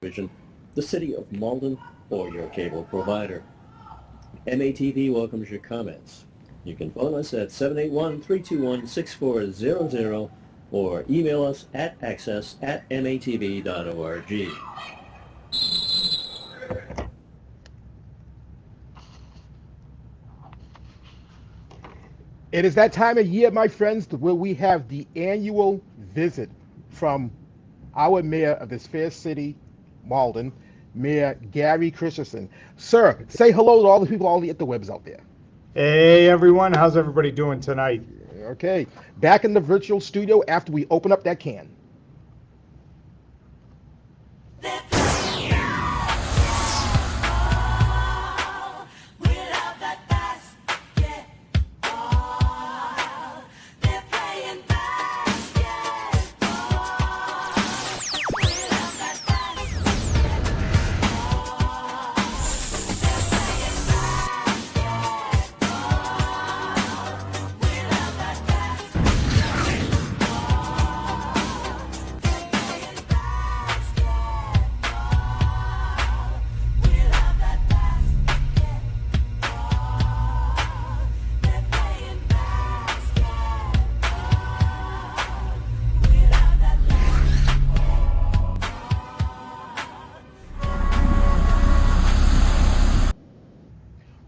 Vision, the City of Malden, or your cable provider. MATV welcomes your comments. You can phone us at 781-321-6400 or email us at access@matv.org. It is that time of year, my friends, where we have the annual visit from our mayor of this fair city, Malden, Mayor Gary Christenson. Sir, say hello to all the people, all the interwebs out there. Hey everyone, how's everybody doing tonight? Okay, back in the virtual studio after we open up that can.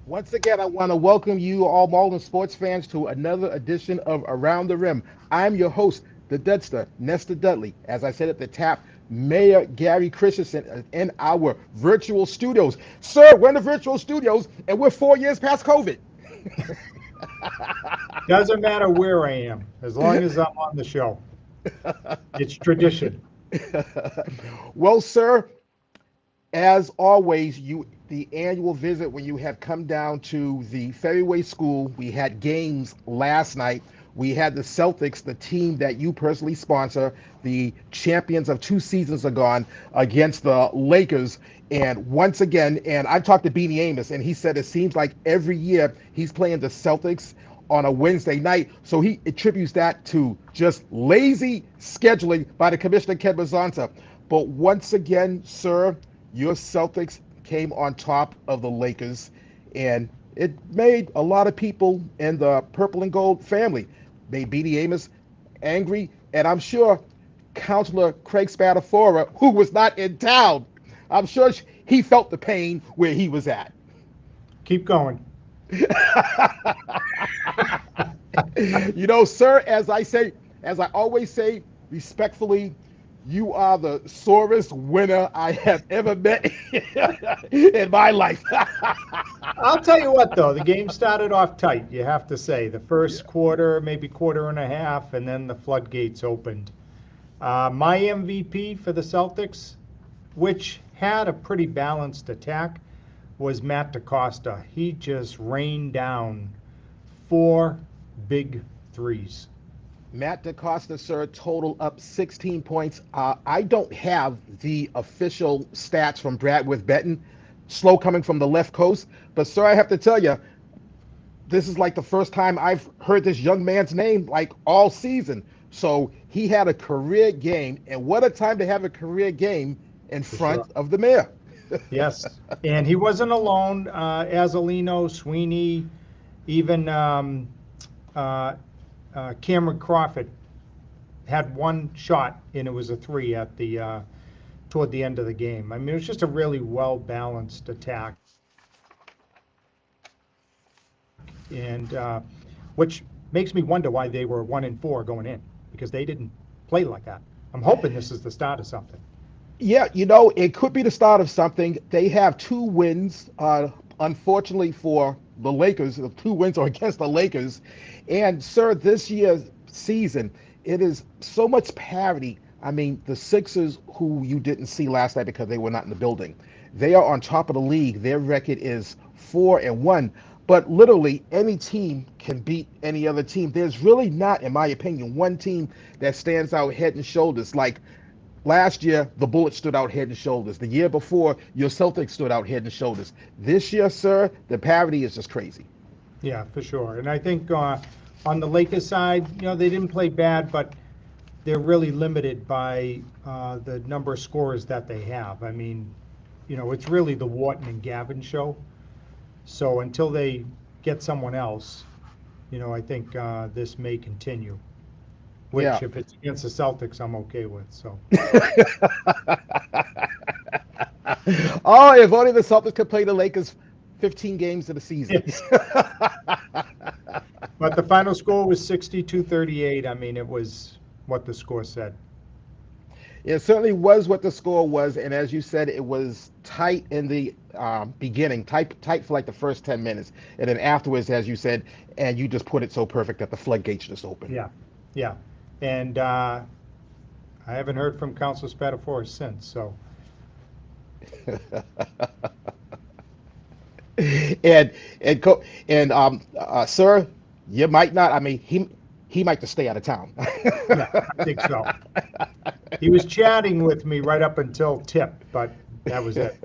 Once again, I want to welcome you, all Malden sports fans, to another edition of Around the Rim. I'm your host, the Deadster, Nestor Dudley. As I said at the top, Mayor Gary Christenson in our virtual studios. Sir, we're in the virtual studios, and we're 4 years past COVID. Doesn't matter where I am, as long as I'm on the show. It's tradition. Well, sir, as always, the annual visit when you have come down to the Ferryway School. We had games last night. We had the Celtics, the team that you personally sponsor, the champions of 2 seasons ago, against the Lakers. And once again, and I've talked to Beanie Amos, and he said it seems like every year he's playing the Celtics on a Wednesday night. So he attributes that to just lazy scheduling by the commissioner, Ken Bazanta. But once again, sir, your Celtics came on top of the Lakers, and it made a lot of people in the purple and gold family, made Beanie Amos angry, and I'm sure Councilor Craig Spadafora, who was not in town, I'm sure he felt the pain where he was at. Keep going. You know, sir, as I always say, respectfully, you are the sorest winner I have ever met in my life. I'll tell you what, though, the game started off tight, you have to say. The first quarter, maybe quarter and a half, and then the floodgates opened. My MVP for the Celtics, which had a pretty balanced attack, was Matt DaCosta. He just rained down 4 big threes. Matt DaCosta, sir, total up 16 points. I don't have the official stats from Bradworth Benton, slow coming from the left coast. But, sir, I have to tell you, this is like the first time I've heard this young man's name like all season. So he had a career game, and what a time to have a career game in front of the mayor. Yes, and he wasn't alone. Azalino, Sweeney, even Cameron Crawford had one shot, and it was a 3 at the toward the end of the game. I mean, it was just a really well-balanced attack, and which makes me wonder why they were 1-4 going in, because they didn't play like that. I'm hoping this is the start of something. Yeah, you know, it could be the start of something. They have 2 wins. Unfortunately for the Lakers, the 2 wins are against the Lakers. And, sir, this year's season, it is so much parity. I mean, the Sixers, who you didn't see last night because they were not in the building, they are on top of the league. Their record is 4-1. But literally, any team can beat any other team. There's really not, in my opinion, one team that stands out head and shoulders. Like, last year, the Bullets stood out head and shoulders. The year before, your Celtics stood out head and shoulders. This year, sir, the parity is just crazy. Yeah, for sure. And I think on the Lakers side, you know, they didn't play bad, but they're really limited by the number of scorers that they have. I mean, it's really the Wharton and Gavin show. So until they get someone else, I think this may continue. Which, Yeah. if it's against the Celtics, I'm okay with. So. Oh, if only the Celtics could play the Lakers 15 games of the season. Yes. But the final score was 62-38. I mean, it was what the score said. It certainly was what the score was, and as you said, it was tight in the beginning, tight for like the first 10 minutes, and then afterwards, as you said, and you just put it so perfect that the floodgates just opened. Yeah. And I haven't heard from Council Spatafora since, so. Sir, you might not. I mean, he might just stay out of town. Yeah, I think so. He was chatting with me right up until tip, but that was it.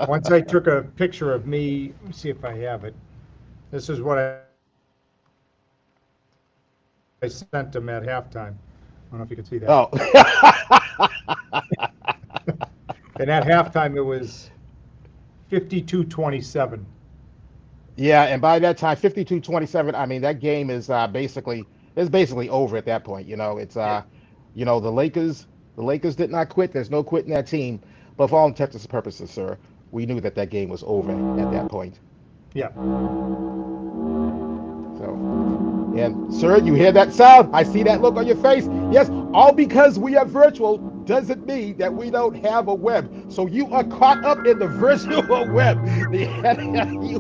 Once I took a picture of me, let me see if I have it. This is what I sent him at halftime. I don't know if you can see that. Oh. And at halftime, it was 52-27. Yeah, and by that time, 52-27. I mean, that game is basically over at that point. It's the Lakers did not quit. There's no quitting that team. But for all intents and purposes, sir, we knew that game was over at that point. Yeah. So, and sir, you hear that sound? I see that look on your face. Yes, all because we are virtual doesn't mean that we don't have a web. So you are caught up in the virtual web. You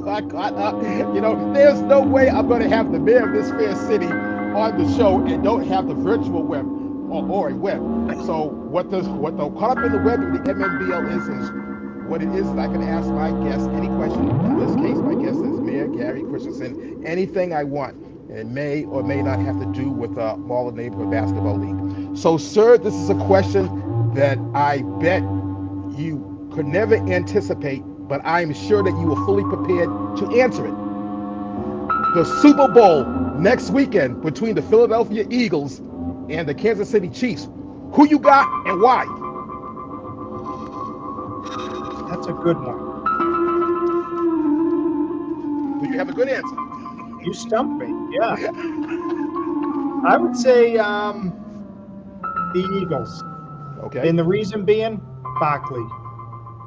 are caught up. There's no way I'm going to have the mayor of this fair city on the show and don't have the virtual web or a web. So what caught up in the web of the MNBL is what it is. I can ask my guest any question. In this case, my guest is Mayor Gary Christenson. Anything I want. And it may or may not have to do with Marlin Neighborhood Basketball League. So, sir, this is a question that I bet you could never anticipate, but I'm sure that you were fully prepared to answer it. The Super Bowl next weekend between the Philadelphia Eagles and the Kansas City Chiefs. Who you got and why? That's a good one. Do you have a good answer? You stumped me, yeah. I would say the Eagles. Okay. And the reason being, Barkley.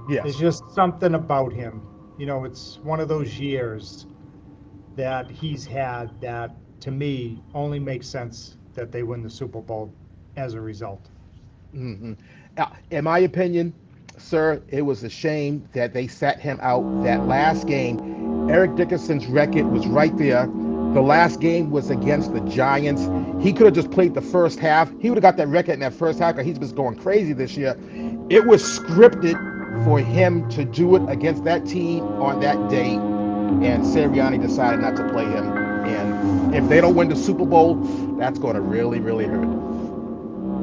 Yes. There's just something about him. It's one of those years that he's had that, to me, only makes sense that they win the Super Bowl as a result. Mm-hmm. In my opinion, sir, it was a shame that they sat him out that last game. Eric Dickerson's record was right there. The last game was against the Giants. He could have just played the first half. He would have got that record in that first half because he's been going crazy this year. It was scripted for him to do it against that team on that day, and Sirianni decided not to play him. And if they don't win the Super Bowl, that's going to really, really hurt.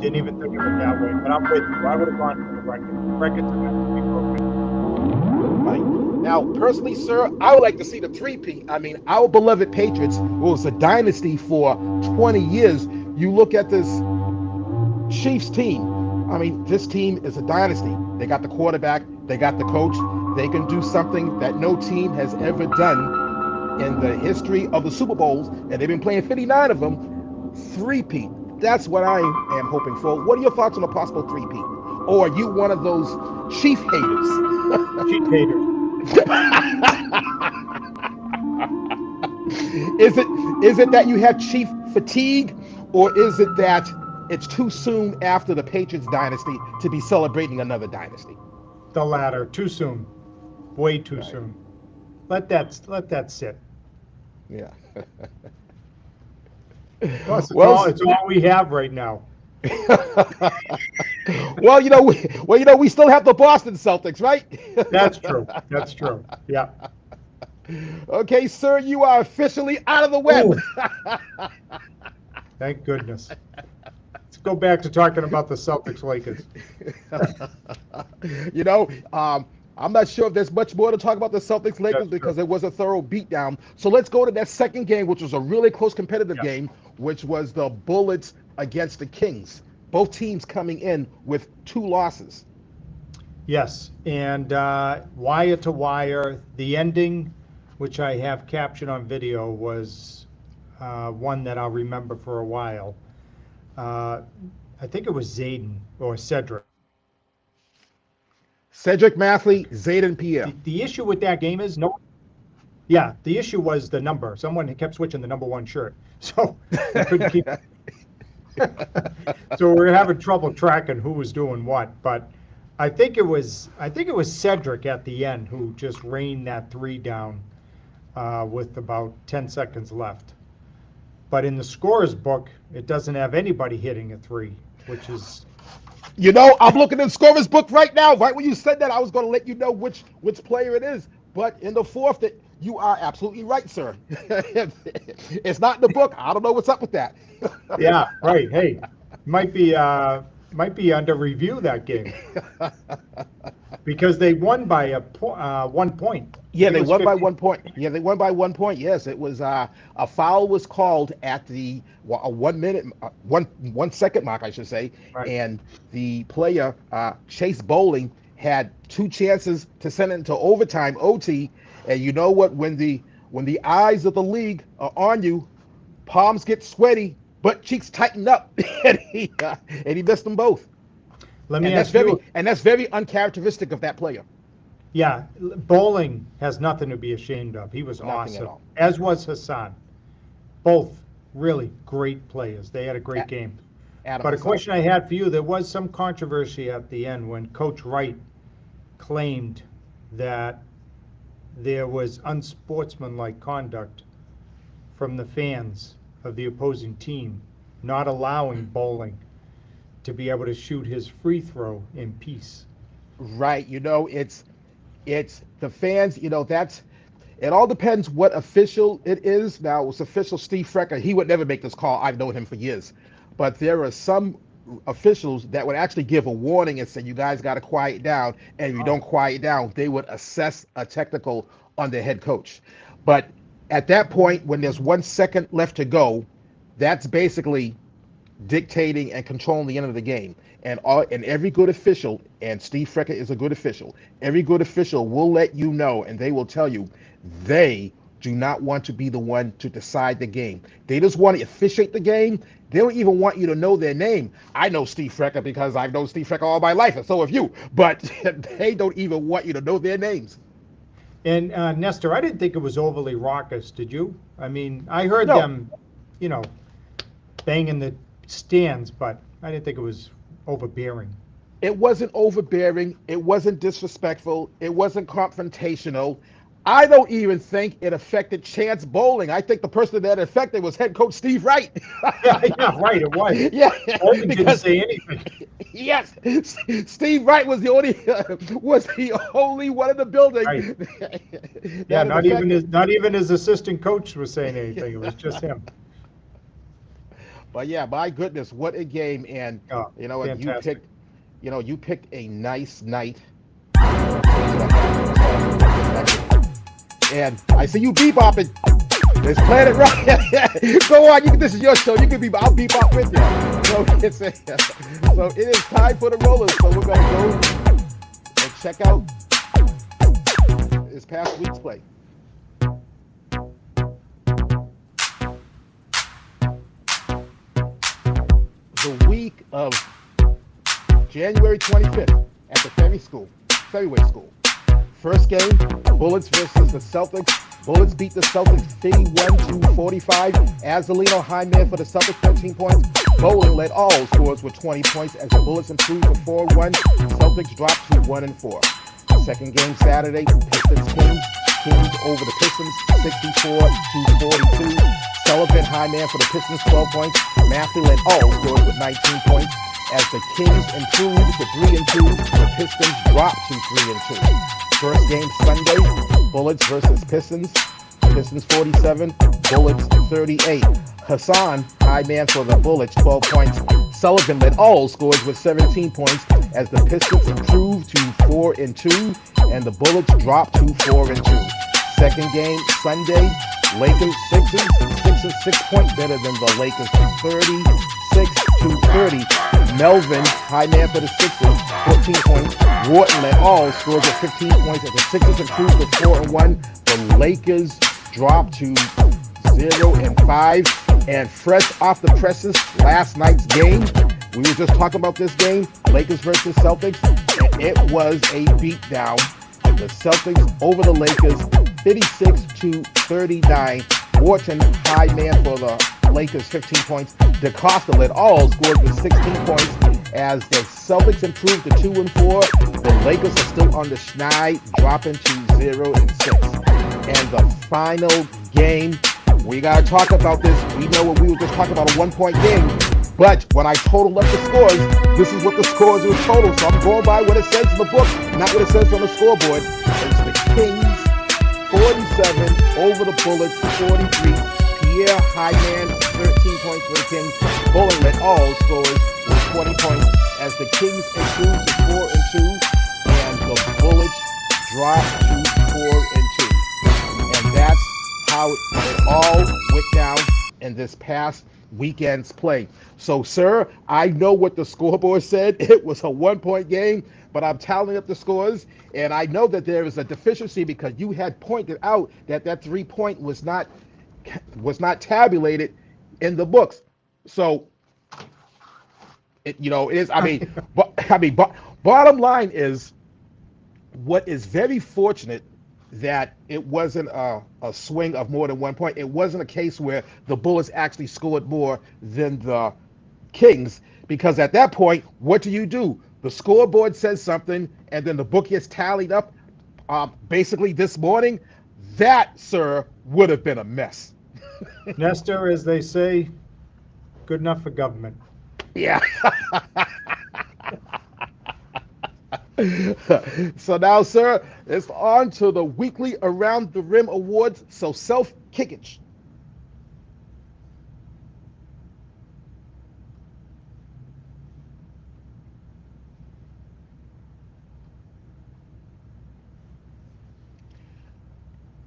Didn't even think of it that way, but I'm with you. I would have gone for the record. The record's meant to be broken. Right. Now, personally, sir, I would like to see the three-peat. I mean, our beloved Patriots was a dynasty for 20 years. You look at this Chiefs team. I mean, this team is a dynasty. They got the quarterback. They got the coach. They can do something that no team has ever done in the history of the Super Bowls, and they've been playing 59 of them. Three-peat. That's what I am hoping for. What are your thoughts on a possible three-peat? Or are you one of those Chief haters? Chief haters. Is it that you have Chief fatigue, or is it that it's too soon after the Patriots dynasty to be celebrating another dynasty? The latter. Too soon. Way too soon. Let that sit. Yeah. Plus, it's all we have right now. Well, we still have the Boston Celtics, right? That's true. That's true. Yeah. Okay, sir, you are officially out of the web. Thank goodness. Let's go back to talking about the Celtics Lakers. I'm not sure if there's much more to talk about the Celtics Lakers because it was a thorough beatdown. So let's go to that second game, which was a really close competitive game, which was the Bullets against the Kings. Both teams coming in with 2 losses. Yes, and wire to wire, the ending, which I have captured on video, was one that I'll remember for a while. I think it was Zayden or Cedric. Cedric Mathley, Zayden Pierre. The issue with that game is the issue was the number. Someone kept switching the number 1 shirt, so I couldn't keep. So we're having trouble tracking who was doing what, but I think it was Cedric at the end who just rained that 3 down with about 10 seconds left. But in the scorer's book, it doesn't have anybody hitting a 3, which is. You know, I'm looking in the scorer's book right now. Right when you said that, I was going to let you know which player it is. But in the 4th, you are absolutely right, sir. It's not in the book. I don't know what's up with that. Yeah, right. Hey, might be under review that game because they won by 1 point. Yeah, they won by 1 point. Yeah, they won by 1 point. Yes, it was a foul was called at the 1 minute, 1 second mark, I should say, right. And the player Chase Bowling had 2 chances to send it into overtime, OT. And you know what? When the eyes of the league are on you, palms get sweaty, butt cheeks tighten up, and he missed them both. Let me ask you, and that's very uncharacteristic of that player. Yeah, Bowling has nothing to be ashamed of. He was awesome, as was Hassan. Both really great players. They had a great game. But a question I had for you, there was some controversy at the end when Coach Wright claimed that there was unsportsmanlike conduct from the fans of the opposing team, not allowing Bowling to be able to shoot his free throw in peace. Right. You know, it's the fans, you know, it all depends what official it is. Now, it was official Steve Frecker. He would never make this call. I've known him for years. But there are some officials that would actually give a warning and say, you guys got to quiet down. And if you don't quiet down, they would assess a technical on the head coach. But at that point, when there's 1 second left to go, that's basically dictating and controlling the end of the game. And every good official, and Steve Frecker is a good official, every good official will let you know, and they will tell you they do not want to be the one to decide the game. They just want to officiate the game. They don't even want you to know their name. I know Steve Frecker because I've known Steve Frecker all my life, and so have you. But they don't even want you to know their names. And Nestor, I didn't think it was overly raucous, did you? I mean, I heard them, you know, banging the stands, but I didn't think it was overbearing. It wasn't overbearing. It wasn't disrespectful. It wasn't confrontational. I don't even think it affected Chance Bowling. I think the person that affected was head coach Steve Wright. Yeah, right, it was. Yeah, Bowling didn't say anything. Yes, Steve Wright was the only one in the building. Right. Yeah, not even his assistant coach was saying anything. It was just him. But yeah, my goodness, what a game! And you know, you picked a nice night. And I see you bebopping. Let's plan it right. Go on, this is your show. You can I'll bebop with you. So it is time for the rollers. So we're gonna go and check out this past week's play. The week of January 25th at the Ferryway School. First game, Bullets versus the Celtics. Bullets beat the Celtics 51-45. Azalino Hyman for the Celtics, 13 points. Bowling led all scores with 20 points as the Bullets improved to 4-1. Celtics dropped to 1-4. Second game Saturday, Pistons Kings. Kings over the Pistons, 64-42. Sullivan Hyman for the Pistons, 12 points. Matthew led all scores with 19 points. As the Kings improved to 3-2, the Pistons dropped to 3-2. First game Sunday, Bullets versus Pistons. Pistons 47, Bullets 38. Hassan, high man for the Bullets, 12 points. Sullivan led all scores with 17 points as the Pistons improved to 4-2 and the Bullets dropped to 4-2. Second game Sunday, Lakers Sixers. Sixers 6 points better than the Lakers 36. to 30. Melvin, high man for the Sixers, 14 points. Wharton led all, scores at 15 points. As the Sixers improved to 4-1, the Lakers dropped to 0-5. And fresh off the presses, last night's game, we were just talking about this game, Lakers versus Celtics, and it was a beatdown. The Celtics over the Lakers, 56-39. Wharton, high man for the Lakers, 15 points. DeCosta led all, scored with 16 points. As the Celtics improved to 2-4, the Lakers are still on the schneid, dropping to 0-6. And the final game, we got to talk about this. We know what we were just talking about, a one-point game. But when I total up the scores, this is what the scores was total. So I'm going by what it says in the book, not what it says on the scoreboard. It's the Kings, 47 over the Bullets, 43. Pierre Hyman, 13 points for the Kings. Bullet led all scores with 20 points as the Kings improved to 4-2 and the Bullets dropped to 4-2. And that's how it all went down in this past weekend's play. So, sir, I know what the scoreboard said. It was a one-point game, but I'm tallying up the scores, and I know that there is a deficiency because you had pointed out that that 3-point was not tabulated in the books. So, it is. Bottom line is, what is very fortunate that it wasn't a swing of more than 1 point. It wasn't a case where the Bullets actually scored more than the Kings, because at that point, what do? The scoreboard says something, and then the book gets tallied up. Basically, this morning, that, sir, would have been a mess. Nestor, as they say, good enough for government. Yeah. So now, sir, it's on to the weekly Around the Rim Awards. So self-kickage.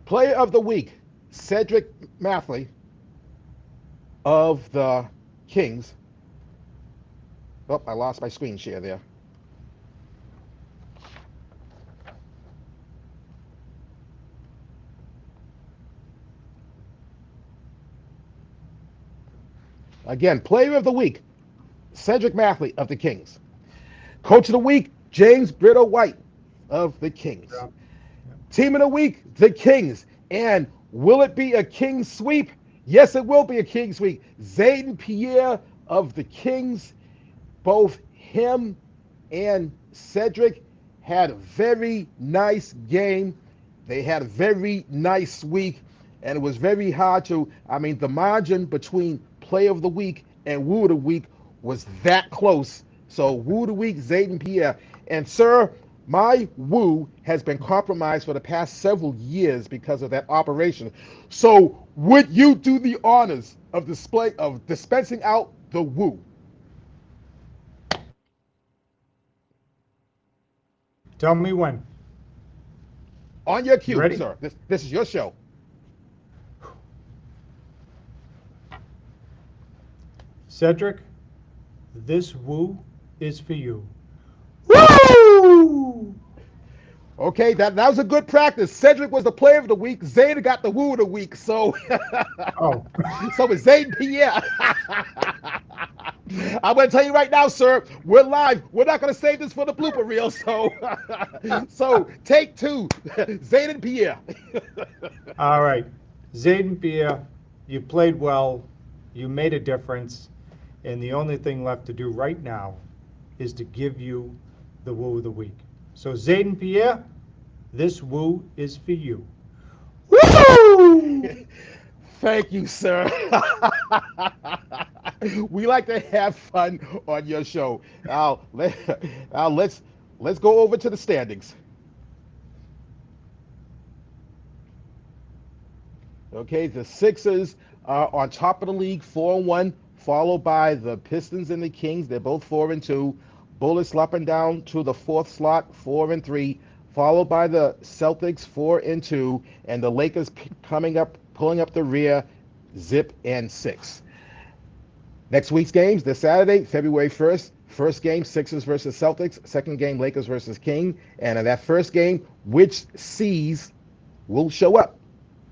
Player of the Week, Cedric Mathley of the Kings. Oh, I lost my screen share there. Again, Player of the Week, Cedric Mathley of the Kings. Coach of the Week, James Brittle-White of the Kings. Yeah. Team of the Week, the Kings. And will it be a Kings sweep? Yes, it will be a Kings sweep. Zayden Pierre of the Kings, both him and Cedric had a very nice game. They had a very nice week, and it was very hard to, the margin between Player of the Week and Woo of the Week was that close. So Woo of the Week, Zayden Pierre. And sir, my Woo has been compromised for the past several years because of that operation. So would you do the honors of dispensing out the Woo? Tell me when. On your cue, Ready? Sir. This is your show. Cedric, this Woo is for you. Woo! Okay, that was a good practice. Cedric was the Player of the Week. Zayden got the Woo of the Week. So, so it's Zayden Pierre. I'm going to tell you right now, sir, we're live. We're not going to save this for the blooper reel. So take two, Zayden Pierre. All right, Zayden Pierre, you played well. You made a difference. And the only thing left to do right now is to give you the Woo of the Week. So Zayden Pierre, this Woo is for you. Woo! Thank you, sir. We like to have fun on your show. Now let's go over to the standings. Okay, the Sixers are on top of the league, 4-1, followed by the Pistons and the Kings. They're both 4-2. Bullets slipping down to the fourth slot, 4-3, followed by the Celtics, 4-2, and the Lakers pulling up the rear, zip and 6. Next week's games, this Saturday, February 1st, first game, Sixers versus Celtics. Second game, Lakers versus King. And in that first game, which C's will show up?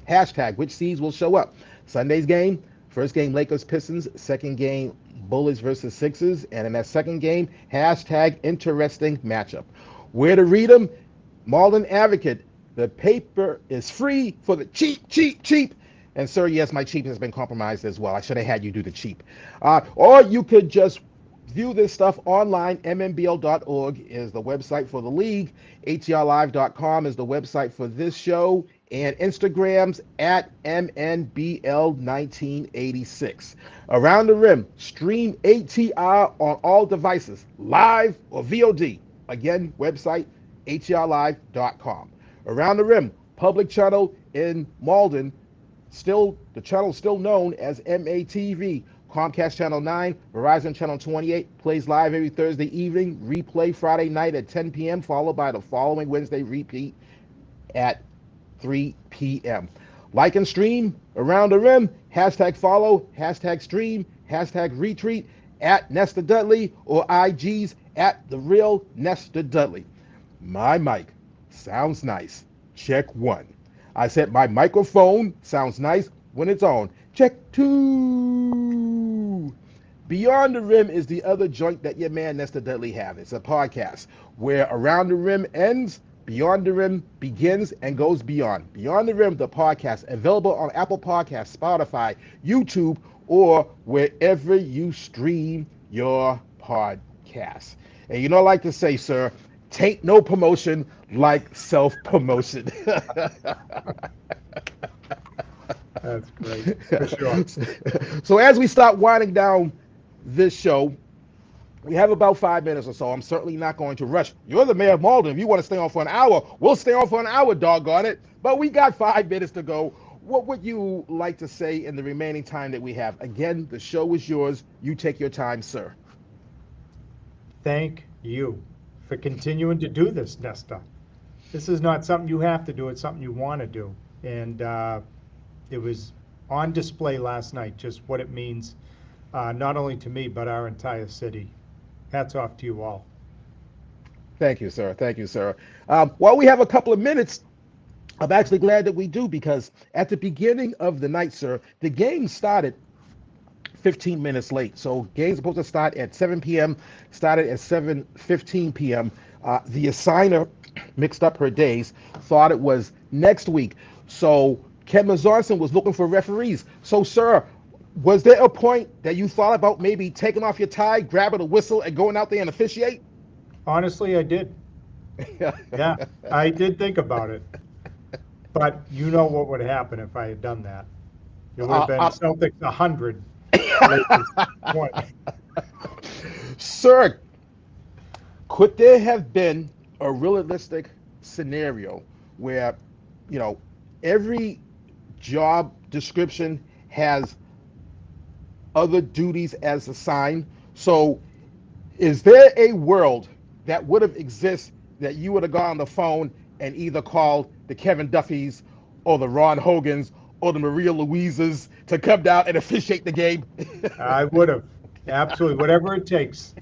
Hashtag, which C's will show up? Sunday's game, first game, Lakers Pistons. Second game, Bullets versus Sixers. And in that second game, hashtag interesting matchup. Where to read them? Malden Advocate. The paper is free for the cheap. And sir, yes, my cheap has been compromised as well. I should have had you do the cheap. Or you could just view this stuff online. MNBL.org is the website for the league. ATRlive.com is the website for this show. And Instagrams at MNBL1986. Around the Rim, stream ATR on all devices, live or VOD. Again, website ATRlive.com. Around the Rim, public channel in Malden, the channel still known as MATV. Comcast Channel 9, Verizon Channel 28, plays live every Thursday evening, replay Friday night at 10 p.m., followed by the following Wednesday repeat at 3 p.m. Like and stream Around the Rim, hashtag follow, hashtag stream, hashtag retweet at Nestor Dudley or IG's at The Real Nestor Dudley. My mic sounds nice. Check 1. I said my microphone sounds nice when it's on. Check 2. Beyond the Rim is the other joint that your man Nestor Dudley have. It's a podcast where Around the Rim ends, Beyond the Rim begins and goes beyond. Beyond the Rim, the podcast, available on Apple Podcasts, Spotify, YouTube, or wherever you stream your podcasts. And you know, I like to say, sir, tain't no promotion like self-promotion. That's great, for sure. So as we start winding down this show, we have about 5 minutes or so. I'm certainly not going to rush. You're the mayor of Malden. If you want to stay on for an hour, we'll stay on for an hour, doggone it. But we got 5 minutes to go. What would you like to say in the remaining time that we have? Again, the show is yours. You take your time, sir. Thank you for continuing to do this, Nestor. This is not something you have to do. It's something you want to do. And it was on display last night, just what it means, not only to me, but our entire city. Hats off to you all. Thank you, sir. Thank you, sir. While we have a couple of minutes, I'm actually glad that we do, because at the beginning of the night, sir, the game started 15 minutes late. So game's supposed to start at 7 p.m., started at 7:15 p.m. The assigner mixed up her days, thought it was next week. So Ken Mazarson was looking for referees. So, sir, was there a point that you thought about maybe taking off your tie, grabbing a whistle, and going out there and officiate? Honestly, I did. Yeah, I did think about it. But you know what would happen if I had done that. It would have been Celtics 100. Sir, could there have been a realistic scenario where, you know, every job description has other duties as assigned? So is there a world that would have existed that you would have gone on the phone and either called the Kevin Duffys or the Ron Hogans or the Maria Louises to come down and officiate the game? I would have. Absolutely. Whatever it takes.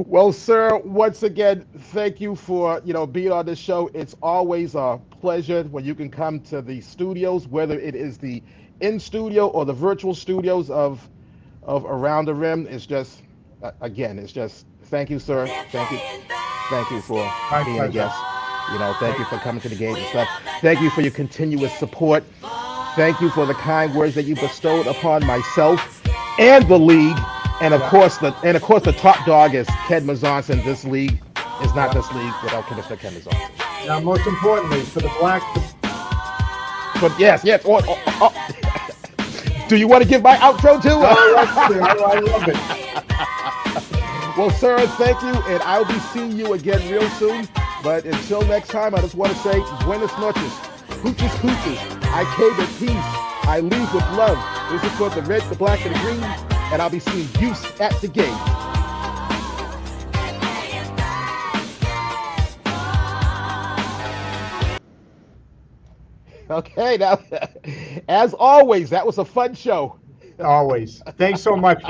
Well, sir, once again, thank you for, being on this show. It's always a pleasure when you can come to the studios, whether it is the in-studio or the virtual studios of Around the Rim. It's just, thank you, sir. Thank you for being a guest. Thank you for coming to the games and stuff. Thank you for your continuous support. Thank you for the kind words that you bestowed upon myself and the league. And of course, the top dog is Ken Mazarson. This league is not this league without Commissioner Ken Mazarson. Now, most importantly, for the black. But yes. Do you want to give my outro too? I love it. Well, sir, thank you, and I'll be seeing you again real soon. But until next time, I just want to say, buenas noches, hooches, I came in peace, I leave with love. This is for the red, the black, and the green, and I'll be seeing you at the game. Okay, now, as always, that was a fun show. Always. Thanks so much for